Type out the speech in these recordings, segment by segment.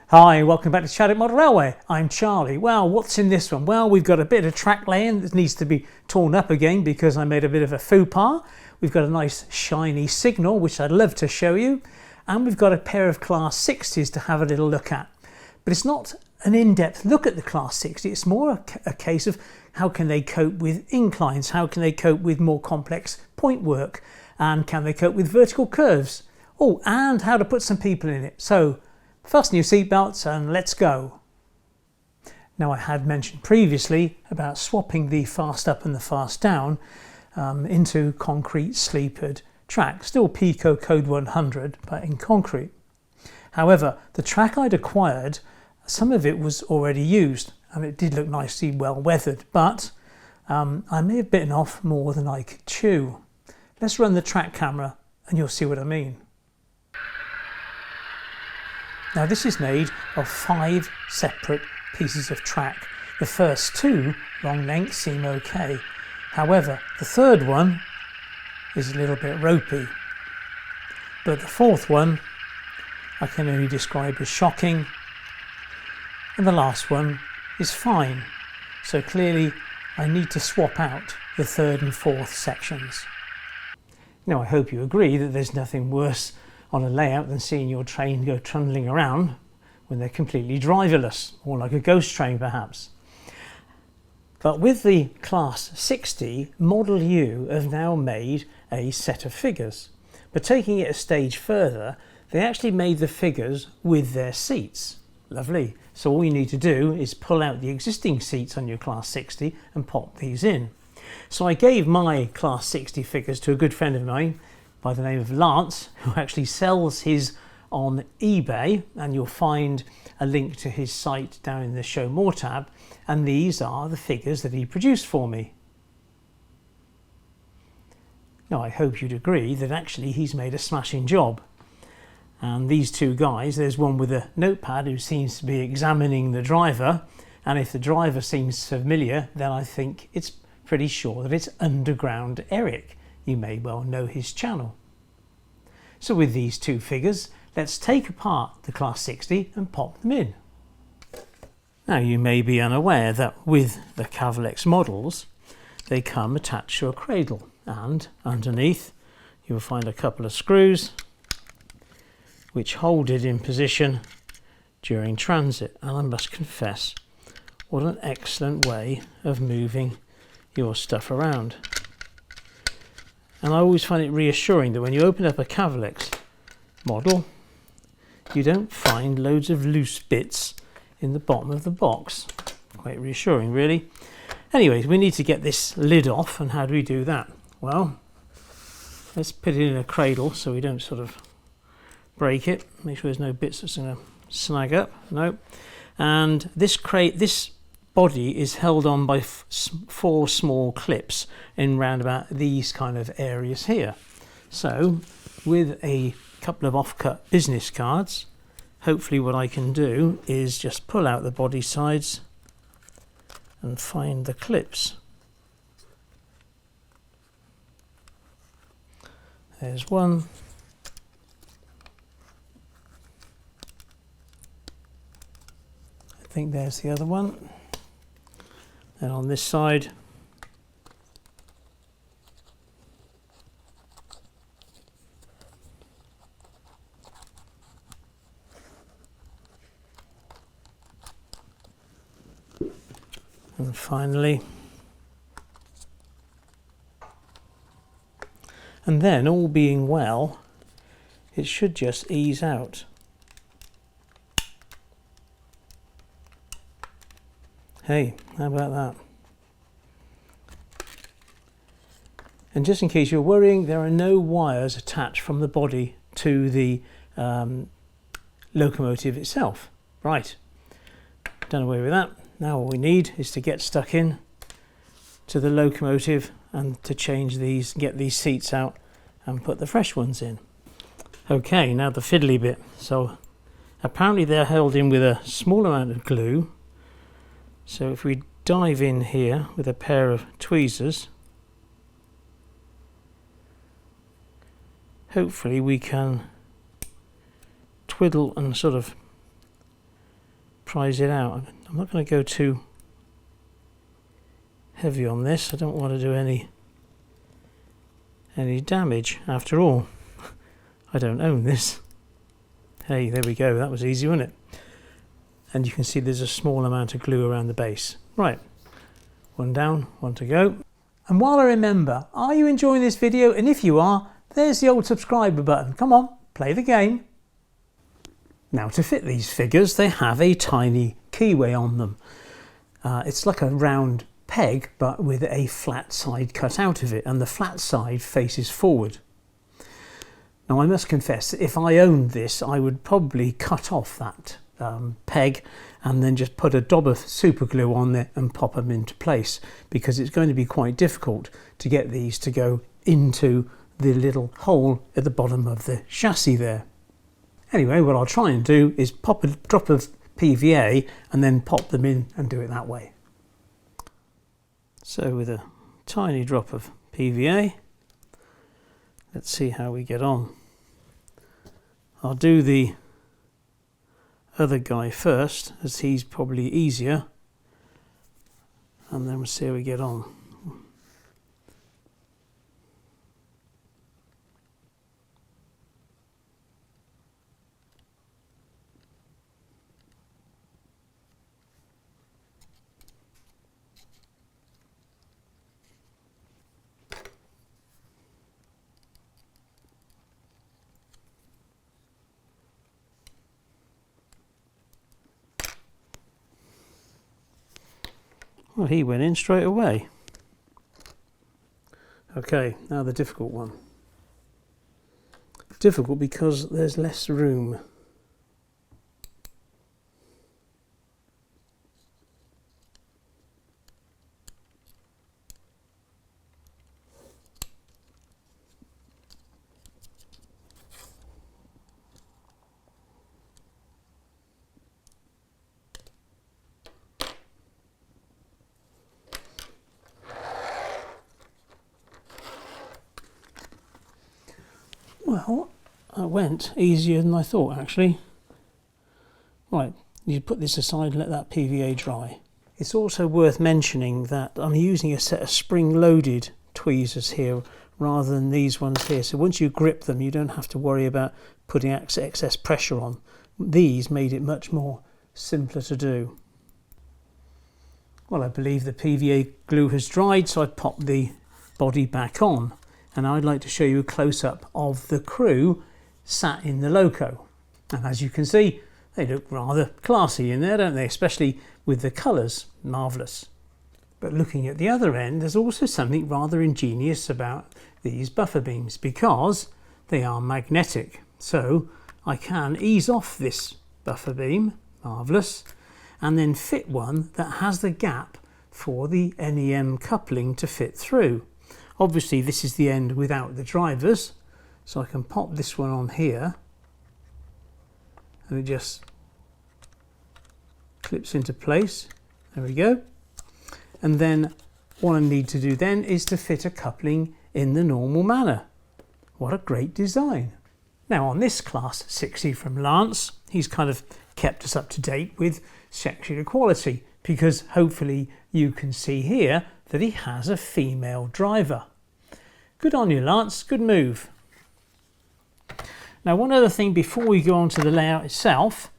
Hi, welcome back to Chadwick Model Railway. I'm Charlie. Well, what's in this one? Well, we've got a bit of track laying that needs to be torn up again because I made a bit of a faux pas. We've got a nice shiny signal, which I'd love to show you. And we've got a pair of Class 60s to have a little look at. But it's not an in-depth look at the Class 60. It's more a case of how can they cope with inclines? How can they cope with more complex point work? And can they cope with vertical curves? Oh, and how to put some people in it. So, fasten your seatbelts and let's go. Now, I had mentioned previously about swapping the fast up and the fast down into concrete sleepered track. Still Pico Code 100, but in concrete. However, the track I'd acquired, some of it was already used and it did look nicely well weathered, but I may have bitten off more than I could chew. Let's run the track camera and you'll see what I mean. Now, this is made of 5 separate pieces of track. The first 2 long lengths seem okay. However, the third one is a little bit ropey. But the fourth one I can only describe as shocking. And the last one is fine. So clearly I need to swap out the third and fourth sections. Now, I hope you agree that there's nothing worse on a layout than seeing your train go trundling around when they're completely driverless, or like a ghost train perhaps. But with the Class 60, Model U have now made a set of figures. But taking it a stage further, they actually made the figures with their seats. Lovely. So all you need to do is pull out the existing seats on your Class 60 and pop these in. So I gave my Class 60 figures to a good friend of mine by the name of Lance, who actually sells his on eBay, and you'll find a link to his site down in the Show More tab, and these are the figures that he produced for me. Now, I hope you'd agree that actually he's made a smashing job. And these two guys, there's one with a notepad who seems to be examining the driver, and if the driver seems familiar, then I think it's pretty sure that it's Underground Eric. You may well know his channel. So with these two figures, let's take apart the Class 60 and pop them in. Now, you may be unaware that with the Cavalex models, they come attached to a cradle, and underneath you will find a couple of screws which hold it in position during transit. And I must confess, what an excellent way of moving your stuff around. And I always find it reassuring that when you open up a Cavalex model, you don't find loads of loose bits in the bottom of the box. Quite reassuring, really. Anyways, we need to get this lid off, and how do we do that? Well, let's put it in a cradle so we don't sort of break it. Make sure there's no bits that's going to snag up. No. And this body is held on by 4 small clips in round about these kind of areas here. So with a couple of off-cut business cards, hopefully what I can do is just pull out the body sides and find the clips. There's one. I think there's the other one. And on this side, and finally, and then all being well, it should just ease out. Hey, how about that? And just in case you're worrying, there are no wires attached from the body to the locomotive itself. Right, done away with that. Now all we need is to get stuck in to the locomotive and to change these, get these seats out and put the fresh ones in. Okay, now the fiddly bit. So apparently they're held in with a small amount of glue. So if we dive in here with a pair of tweezers, hopefully we can twiddle and sort of prise it out. I'm not going to go too heavy on this. I don't want to do any damage. After all, I don't own this. Hey, there we go. That was easy, wasn't it? And you can see there's a small amount of glue around the base. Right, one down, one to go. And while I remember, are you enjoying this video? And if you are, there's the old subscriber button. Come on, play the game. Now, to fit these figures, they have a tiny keyway on them. It's like a round peg, but with a flat side cut out of it, and the flat side faces forward. Now, I must confess, if I owned this, I would probably cut off that peg and then just put a dab of super glue on there and pop them into place, because it's going to be quite difficult to get these to go into the little hole at the bottom of the chassis there. Anyway, what I'll try and do is pop a drop of PVA and then pop them in and do it that way. So with a tiny drop of PVA, let's see how we get on. I'll do the other guy first, as he's probably easier, and then we'll see how we get on. Well, he went in straight away. Okay, now the difficult one. Difficult because there's less room. Well, that went easier than I thought, actually. Right, you put this aside and let that PVA dry. It's also worth mentioning that I'm using a set of spring-loaded tweezers here rather than these ones here. So once you grip them, you don't have to worry about putting excess pressure on. These made it much more simpler to do. Well, I believe the PVA glue has dried, so I popped the body back on. And I'd like to show you a close-up of the crew sat in the Loco. And as you can see, they look rather classy in there, don't they? Especially with the colours, marvellous. But looking at the other end, there's also something rather ingenious about these buffer beams, because they are magnetic. So I can ease off this buffer beam, marvellous, and then fit one that has the gap for the NEM coupling to fit through. Obviously this is the end without the drivers, so I can pop this one on here and it just clips into place. There we go. And then all I need to do then is to fit a coupling in the normal manner. What a great design. Now on this class 60 from Lance, he's kind of kept us up to date with sexual equality, because hopefully you can see here that he has a female driver. Good on you, Lance, good move. Now one other thing before we go on to the layout itself,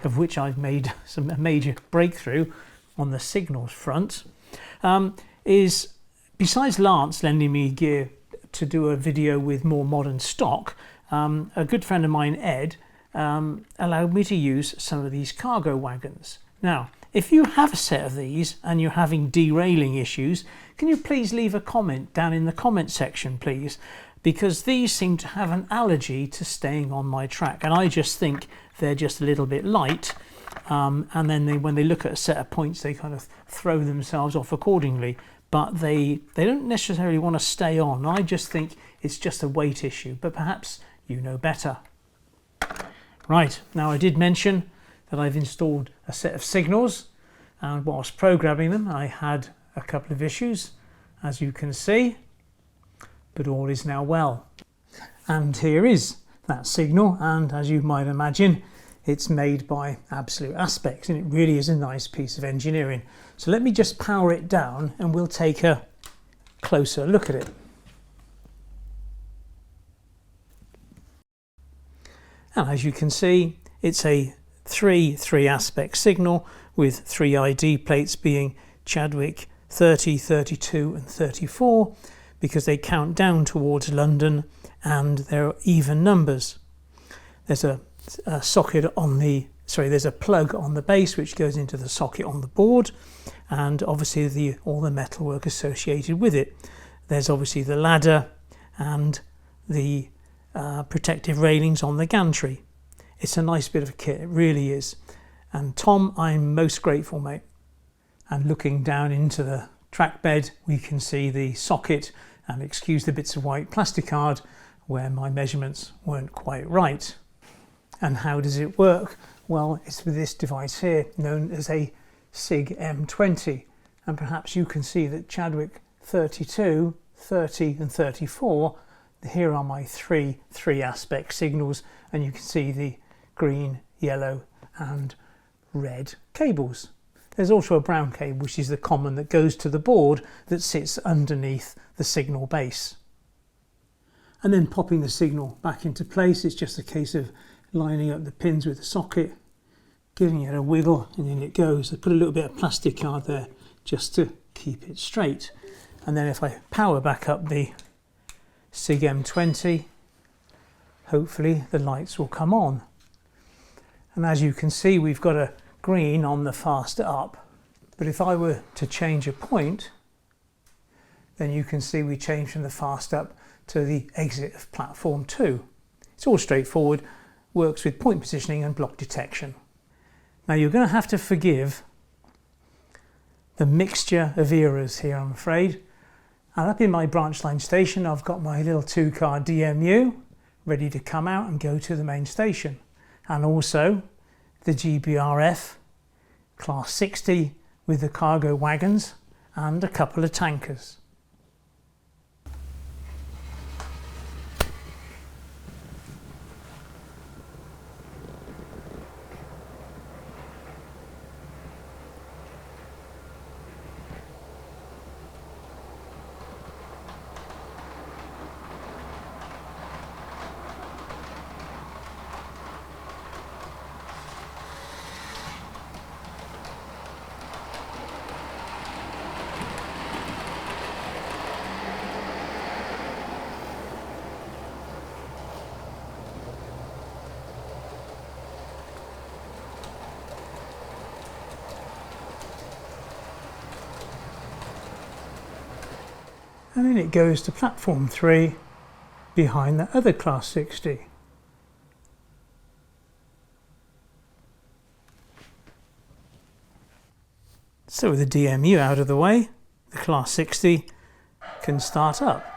of which I've made a major breakthrough on the signals front, is besides Lance lending me gear to do a video with more modern stock, a good friend of mine, Ed, allowed me to use some of these cargo wagons. Now, if you have a set of these and you're having derailing issues, can you please leave a comment down in the comment section, please? Because these seem to have an allergy to staying on my track, and I just think they're just a little bit light, and then when they look at a set of points, they kind of throw themselves off accordingly. But they don't necessarily want to stay on. I just think it's just a weight issue, but perhaps you know better. Right, now I did mention that I've installed a set of signals, and whilst programming them I had a couple of issues, as you can see, but all is now well. And here is that signal, and as you might imagine, it's made by Absolute Aspects, and it really is a nice piece of engineering. So let me just power it down and we'll take a closer look at it. And as you can see, it's a three-aspect signal with 3 ID plates being Chadwick 30, 32 and 34, because they count down towards London and they're even numbers. There's a socket on the, there's a plug on the base which goes into the socket on the board, and obviously all the metalwork associated with it. There's obviously the ladder and the protective railings on the gantry. It's a nice bit of kit, it really is. And Tom, I'm most grateful, mate. And looking down into the track bed, we can see the socket, and excuse the bits of white plastic card where my measurements weren't quite right. And how does it work? Well, it's with this device here, known as a SIG M20. And perhaps you can see that Chadwick 32, 30 and 34, here are my three aspect signals, and you can see the green, yellow and red cables. There's also a brown cable, which is the common that goes to the board that sits underneath the signal base. And then popping the signal back into place, it's just a case of lining up the pins with the socket, giving it a wiggle, and in it goes. I put a little bit of plastic card there just to keep it straight. And then if I power back up the SIG M20, hopefully the lights will come on. And as you can see, we've got a green on the faster up. But if I were to change a point, then you can see we change from the fast up to the exit of platform 2. It's all straightforward, works with point positioning and block detection. Now you're going to have to forgive the mixture of eras here, I'm afraid. And up in my branch line station, I've got my little 2-car DMU ready to come out and go to the main station. And also the GBRF Class 60 with the cargo wagons and a couple of tankers. And then it goes to platform 3 behind the other Class 60. So with the DMU out of the way, the Class 60 can start up.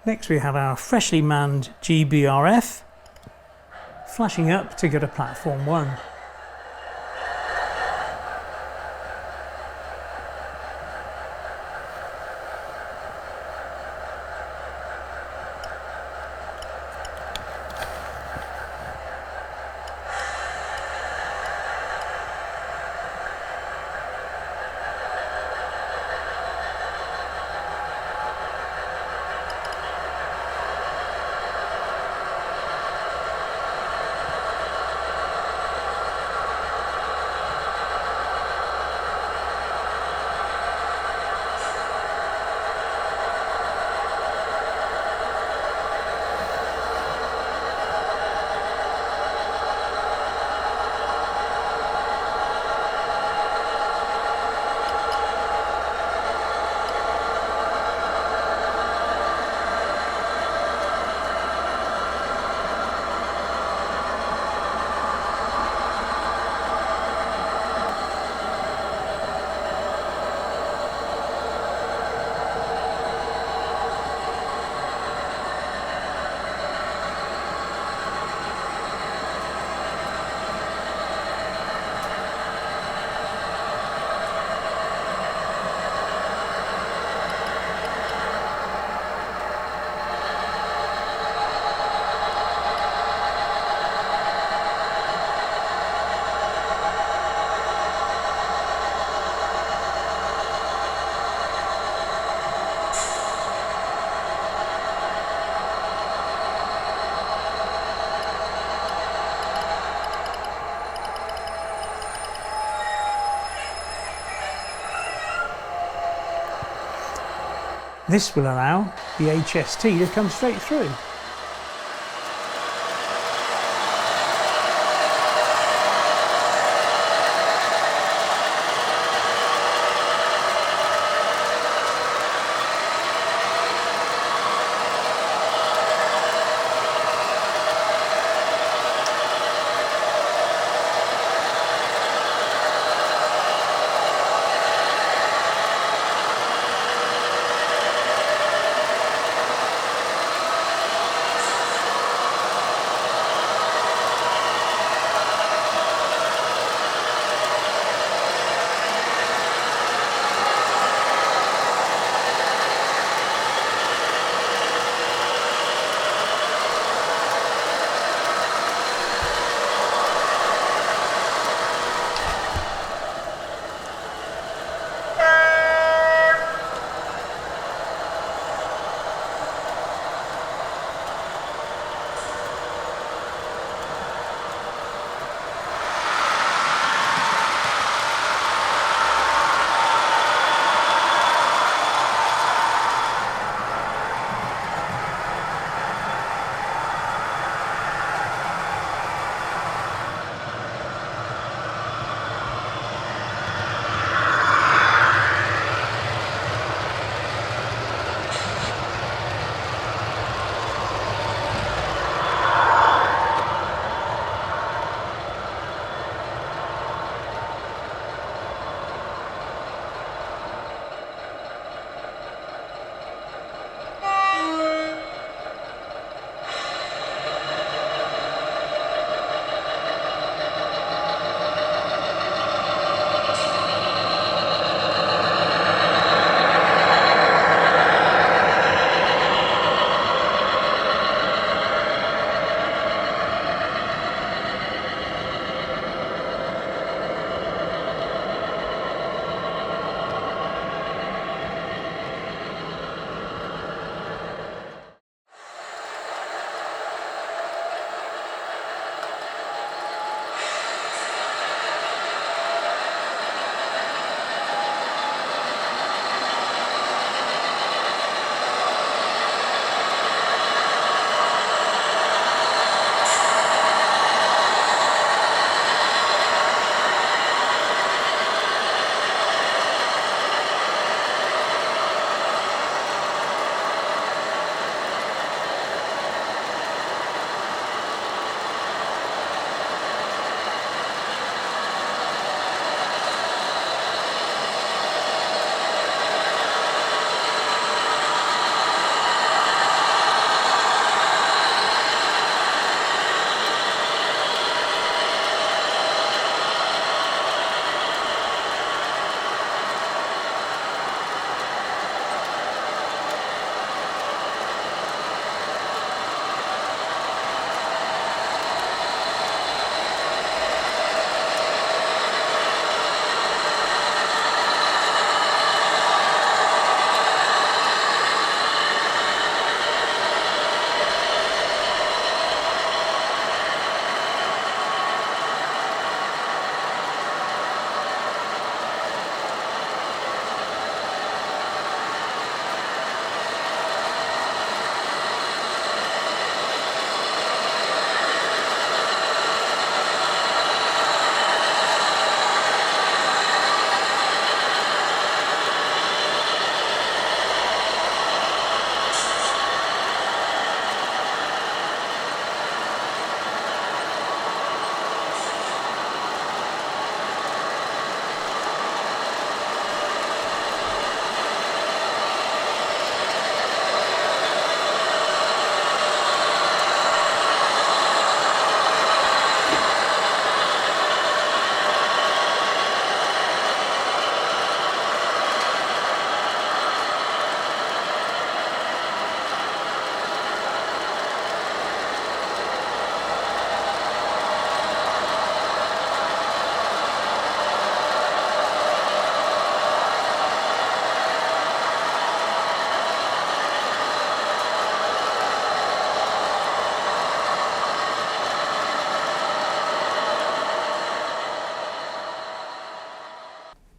Next we have our freshly manned GBRF flashing up to go to platform 1. This will allow the HST to come straight through.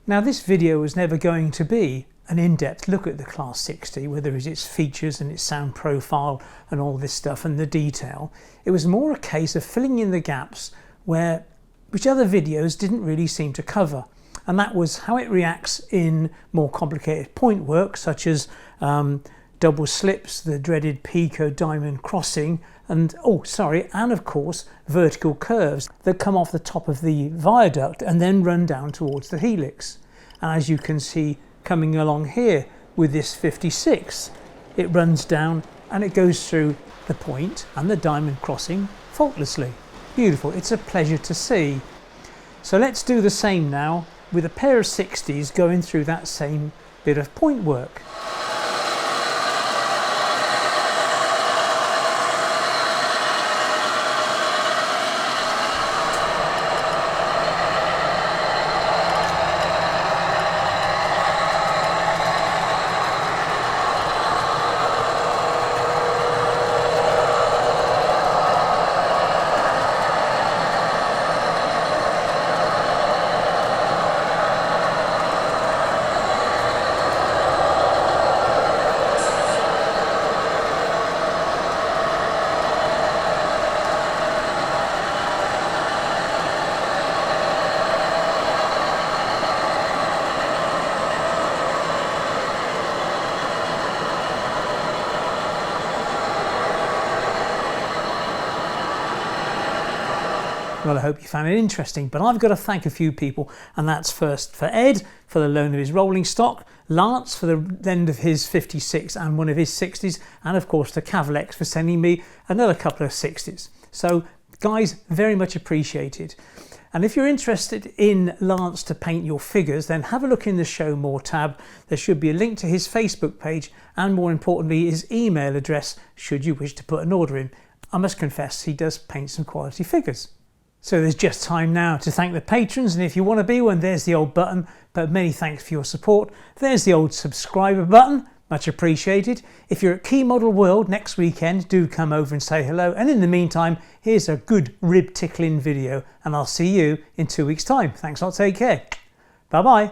Now this video was never going to be an in-depth look at the Class 60, whether it's its features and its sound profile and all this stuff and the detail. It was more a case of filling in the gaps which other videos didn't really seem to cover. And that was how it reacts in more complicated point work, such as double slips, the dreaded Pico diamond crossing, and of course vertical curves that come off the top of the viaduct and then run down towards the helix. And as you can see coming along here with this 56, it runs down and it goes through the point and the diamond crossing faultlessly. Beautiful, it's a pleasure to see. So let's do the same now with a pair of 60s going through that same bit of point work. Well, I hope you found it interesting, but I've got to thank a few people, and that's first for Ed for the loan of his rolling stock, Lance for the lend of his 56 and one of his 60s, and of course to Cavalex for sending me another couple of 60s. So guys, very much appreciated. And if you're interested in Lance to paint your figures, then have a look in the Show More tab. There should be a link to his Facebook page and, more importantly, his email address should you wish to put an order in. I must confess, he does paint some quality figures. So there's just time now to thank the patrons, and if you want to be one, there's the old button, but many thanks for your support. There's the old subscriber button, much appreciated. If you're at Key Model World next weekend, do come over and say hello, and in the meantime, here's a good rib tickling video, and I'll see you in 2 weeks' time. Thanks a lot, take care. Bye bye.